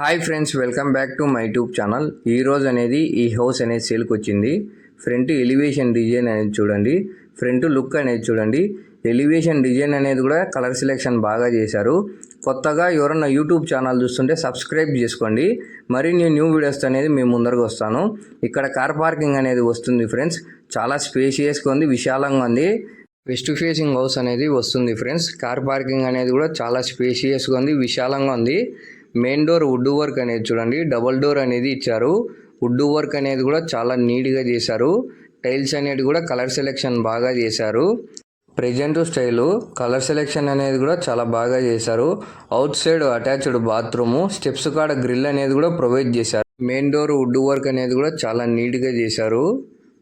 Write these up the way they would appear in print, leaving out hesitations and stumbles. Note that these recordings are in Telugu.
Hi friends, welcome back to my YouTube channel. ఈ రోజు అనేది ఈ హౌస్ అనేది సేల్కి వచ్చింది. ఫ్రంట్ ఎలివేషన్ డిజైన్ అనేది చూడండి, ఫ్రంట్ లుక్ అనేది చూడండి. ఎలివేషన్ డిజైన్ అనేది కూడా కలర్ సెలెక్షన్ బాగా చేశారు. కొత్తగా ఎవరన్నా యూట్యూబ్ ఛానల్ చూస్తుంటే సబ్స్క్రైబ్ చేసుకోండి. మరిన్ని న్యూ వీడియోస్ అనేది మేము ముందరకు వస్తాను. ఇక్కడ కార్ పార్కింగ్ అనేది వస్తుంది ఫ్రెండ్స్. చాలా స్పేషియస్గా ఉంది, విశాలంగా ఉంది. వెస్ట్ ఫేసింగ్ హౌస్ అనేది వస్తుంది ఫ్రెండ్స్. కార్ పార్కింగ్ అనేది కూడా చాలా స్పేషియస్గా ఉంది, విశాలంగా ఉంది. మెయిన్ డోర్ వుడ్ వర్క్ అనేది చూడండి, డబల్ డోర్ అనేది ఇచ్చారు. వుడ్ వర్క్ అనేది కూడా చాలా నీట్గా చేశారు. టైల్స్ అనేది కూడా కలర్ సెలెక్షన్ బాగా చేశారు. ప్రెజెంట్ స్టైలు కలర్ సెలెక్షన్ అనేది కూడా చాలా బాగా చేశారు. Out side attached bathroom, steps కాడ గ్రిల్ అనేది కూడా ప్రొవైడ్ చేశారు. మెయిన్ డోర్ వుడ్ వర్క్ అనేది కూడా చాలా నీట్గా చేశారు.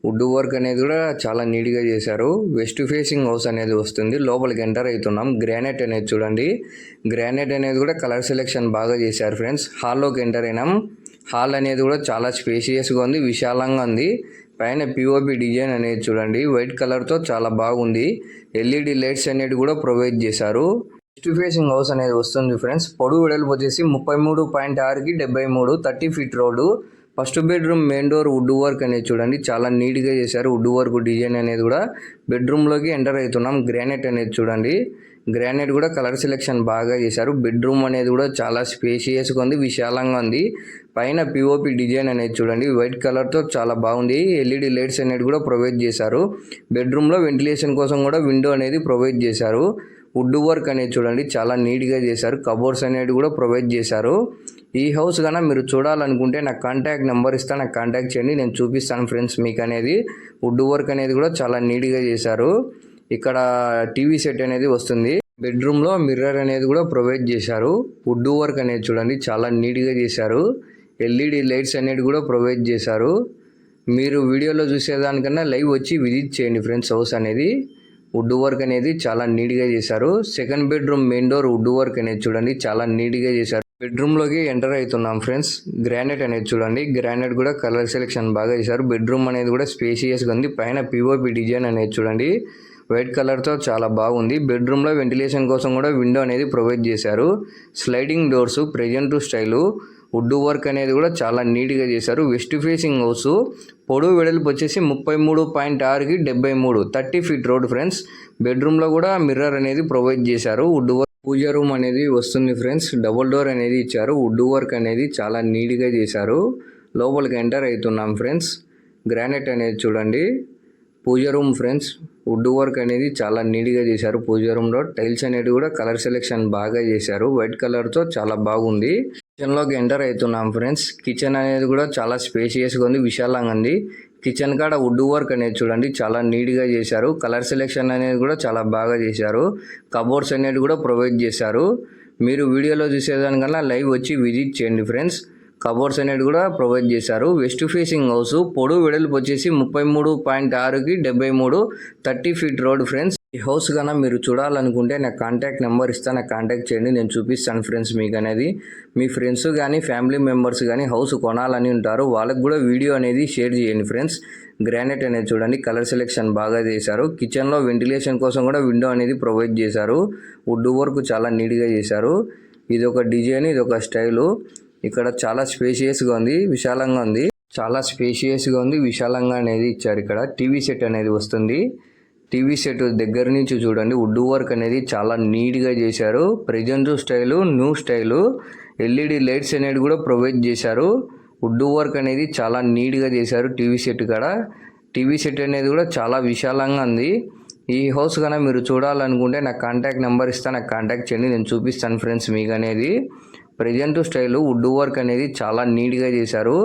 వుడ్ వర్క్ అనేది కూడా చాలా నీట్గా చేశారు. వెస్ట్ ఫేసింగ్ హౌస్ అనేది వస్తుంది. లోపలికి ఎంటర్ అవుతున్నాం. గ్రానైట్ అనేది చూడండి, గ్రానైట్ అనేది కూడా కలర్ సెలెక్షన్ బాగా చేశారు ఫ్రెండ్స్. హాల్లోకి ఎంటర్ అయినాం. హాల్ అనేది కూడా చాలా స్పేషియస్గా ఉంది, విశాలంగా ఉంది. పైన పిఓపి డిజైన్ అనేది చూడండి, వైట్ కలర్తో చాలా బాగుంది. ఎల్ఈడి లైట్స్ అనేది కూడా ప్రొవైడ్ చేశారు. వెస్ట్ ఫేసింగ్ హౌస్ అనేది వస్తుంది ఫ్రెండ్స్. పొడవు వెడల్పు వచ్చేసి 33.6కి 73, 30 feet road. First bedroom main door wood work అనేది చూడండి, చాలా నీట్గా చేశారు. వుడ్ వర్క్ డిజైన్ అనేది కూడా. బెడ్రూమ్లోకి ఎంటర్ అవుతున్నాం. గ్రానైట్ అనేది చూడండి, గ్రానైట్ కూడా కలర్ సెలెక్షన్ బాగా చేశారు. బెడ్రూమ్ అనేది కూడా చాలా స్పేషియస్గా ఉంది, విశాలంగా ఉంది. పైన పిఓపి డిజైన్ అనేది చూడండి, వైట్ కలర్తో చాలా బాగుంది. ఎల్ఈడి లైట్స్ అనేది కూడా ప్రొవైడ్ చేశారు. బెడ్రూమ్లో వెంటిలేషన్ కోసం కూడా విండో అనేది ప్రొవైడ్ చేశారు. వుడ్ వర్క్ అనేది చూడండి, చాలా నీట్గా చేశారు. కబోర్డ్స్ అనేది కూడా ప్రొవైడ్ చేశారు. ఈ హౌస్ కన్నా మీరు చూడాలనుకుంటే నాకు కాంటాక్ట్ నెంబర్ ఇస్తాను, నాకు కాంటాక్ట్ చేయండి, నేను చూపిస్తాను ఫ్రెండ్స్ మీకు అనేది. వుడ్ వర్క్ అనేది కూడా చాలా నీట్గా చేశారు. ఇక్కడ టీవీ సెట్ అనేది వస్తుంది. బెడ్రూమ్లో మిర్రర్ అనేది కూడా ప్రొవైడ్ చేశారు. వుడ్ వర్క్ అనేది చూడండి, చాలా నీట్గా చేశారు. ఎల్ఈడి లైట్స్ అనేది కూడా ప్రొవైడ్ చేశారు. మీరు వీడియోలో చూసేదానికన్నా లైవ్ వచ్చి విజిట్ చేయండి ఫ్రెండ్స్. హౌస్ అనేది వుడ్ వర్క్ అనేది చాలా నీట్గా చేశారు. Second bedroom main door wood work అనేది చూడండి, చాలా నీట్గా చేశారు. బెడ్రూమ్లోకి ఎంటర్ అవుతున్నాం ఫ్రెండ్స్. గ్రానైట్ అనేది చూడండి, గ్రానైట్ కూడా కలర్ సెలెక్షన్ బాగా చేశారు. బెడ్రూమ్ అనేది కూడా స్పేషియస్గా ఉంది. పైన పిఓపి డిజైన్ అనేది చూడండి, వైట్ కలర్తో చాలా బాగుంది. బెడ్రూమ్లో వెంటిలేషన్ కోసం కూడా విండో అనేది ప్రొవైడ్ చేశారు. Sliding doors, present style. Wood work అనేది కూడా చాలా నీట్గా చేశారు. West facing house. పొడవు వెడల్పు వచ్చేసి 33.6కి 73, 30 ఫీట్ రోడ్ ఫ్రెండ్స్. బెడ్రూమ్లో కూడా మిర్రర్ అనేది ప్రొవైడ్ చేశారు. వుడ్ వర్క్ పూజ రూమ్ అనేది వస్తుంది ఫ్రెండ్స్. డబుల్ డోర్ అనేది ఇచ్చారు. వుడ్ వర్క్ అనేది చాలా నీట్గా చేశారు. లోపలికి ఎంటర్ అవుతున్నాం ఫ్రెండ్స్. గ్రానైట్ అనేది చూడండి, పూజ రూమ్ ఫ్రెండ్స్. వుడ్ వర్క్ అనేది చాలా నీట్గా చేశారు. పూజ రూమ్లో టైల్స్ అనేది కూడా కలర్ సెలెక్షన్ బాగా చేశారు. వైట్ కలర్తో చాలా బాగుంది. కిచెన్లోకి ఎంటర్ అవుతున్నాం ఫ్రెండ్స్. కిచెన్ అనేది కూడా చాలా స్పేషియస్గా ఉంది, విశాలంగా ఉంది. కిచెన్ కాడ వుడ్ వర్క్ అనేది చూడండి, చాలా నీట్గా చేశారు. కలర్ సెలెక్షన్ అనేది కూడా చాలా బాగా చేశారు. కబోర్డ్స్ అనేది కూడా ప్రొవైడ్ చేశారు. మీరు వీడియోలో చూసేదానికన్నా లైవ్ వచ్చి విజిట్ చేయండి ఫ్రెండ్స్. కబోర్డ్స్ అనేది కూడా ప్రొవైడ్ చేశారు. West facing house. పొడవు వెడల్పు వచ్చేసి 33.6కి 73, 30 ఫీట్ రోడ్ ఫ్రెండ్స్. ఈ హౌస్ కన్నా మీరు చూడాలనుకుంటే నాకు కాంటాక్ట్ నెంబర్ ఇస్తాను, నాకు కాంటాక్ట్ చేయండి, నేను చూపిస్తాను ఫ్రెండ్స్ మీకు అనేది. మీ ఫ్రెండ్స్ కానీ ఫ్యామిలీ మెంబర్స్ కానీ హౌస్ కొనాలని ఉంటారు, వాళ్ళకి కూడా వీడియో అనేది షేర్ చేయండి ఫ్రెండ్స్. గ్రానైట్ అనేది చూడండి, కలర్ సెలెక్షన్ బాగా చేశారు. కిచెన్లో వెంటిలేషన్ కోసం కూడా విండో అనేది ప్రొవైడ్ చేశారు. వుడ్ వర్క్ చాలా నీట్గా చేశారు. ఇది ఒక డిజైన్, ఇది ఒక స్టైలు. ఇక్కడ చాలా స్పేషియస్గా ఉంది, విశాలంగా ఉంది. చాలా స్పేషియస్గా ఉంది, విశాలంగా అనేది ఇచ్చారు. ఇక్కడ టీవీ సెట్ అనేది వస్తుంది. టీవీ సెట్ దగ్గర నుంచి చూడండి, వుడ్ వర్క్ అనేది చాలా నీట్గా చేశారు. Present style, new style. LED lights అనేది కూడా ప్రొవైడ్ చేశారు. వుడ్ వర్క్ అనేది చాలా నీట్గా చేశారు. టీవీ సెట్ కాడ టీవీ సెట్ అనేది కూడా చాలా విశాలంగా ఉంది. ఈ హౌస్ కన్నా మీరు చూడాలనుకుంటే నాకు కాంటాక్ట్ నెంబర్ ఇస్తాను, నాకు కాంటాక్ట్ చేయండి, నేను చూపిస్తాను ఫ్రెండ్స్ మీకు అనేది. ప్రెజెంట్ స్టైలు, వుడ్ వర్క్ అనేది చాలా నీట్గా చేశారు.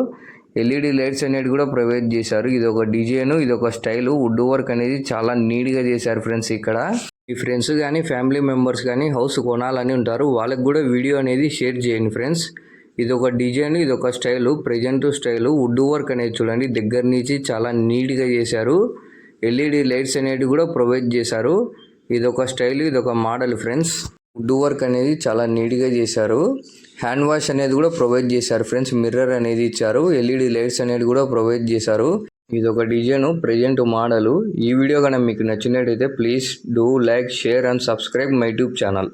ఎల్ఈడి లైట్స్ అనేది కూడా ప్రొవైడ్ చేశారు. ఇది ఒక డిజైన్, ఇది ఒక స్టైలు. వుడ్ వర్క్ అనేది చాలా నీట్గా చేశారు ఫ్రెండ్స్. ఇక్కడ మీ ఫ్రెండ్స్ కానీ ఫ్యామిలీ మెంబర్స్ కానీ హౌస్ కొనాలని ఉంటారు, వాళ్ళకి కూడా వీడియో అనేది షేర్ చేయండి ఫ్రెండ్స్. ఇది ఒక డిజైన్, ఇది ఒక style. Present style. Wood work అనేది చూడండి, దగ్గర నుంచి చాలా నీట్గా చేశారు. ఎల్ఈడి లైట్స్ అనేది కూడా ప్రొవైడ్ చేశారు. ఇది ఒక స్టైల్, ఇది ఒక మోడల్ ఫ్రెండ్స్. వుడ్ వర్క్ అనేది చాలా నీట్గా చేశారు. హ్యాండ్ వాష్ అనేది కూడా ప్రొవైడ్ చేశారు ఫ్రెండ్స్. మిర్రర్ అనేది ఇచ్చారు. ఎల్ఈడి లైట్స్ అనేది కూడా ప్రొవైడ్ చేశారు. ఇది ఒక డిజైన్, ప్రెజెంట్ మోడల్. ఈ వీడియో కనుక మీకు నచ్చినట్టయితే please do like, share and subscribe my YouTube channel.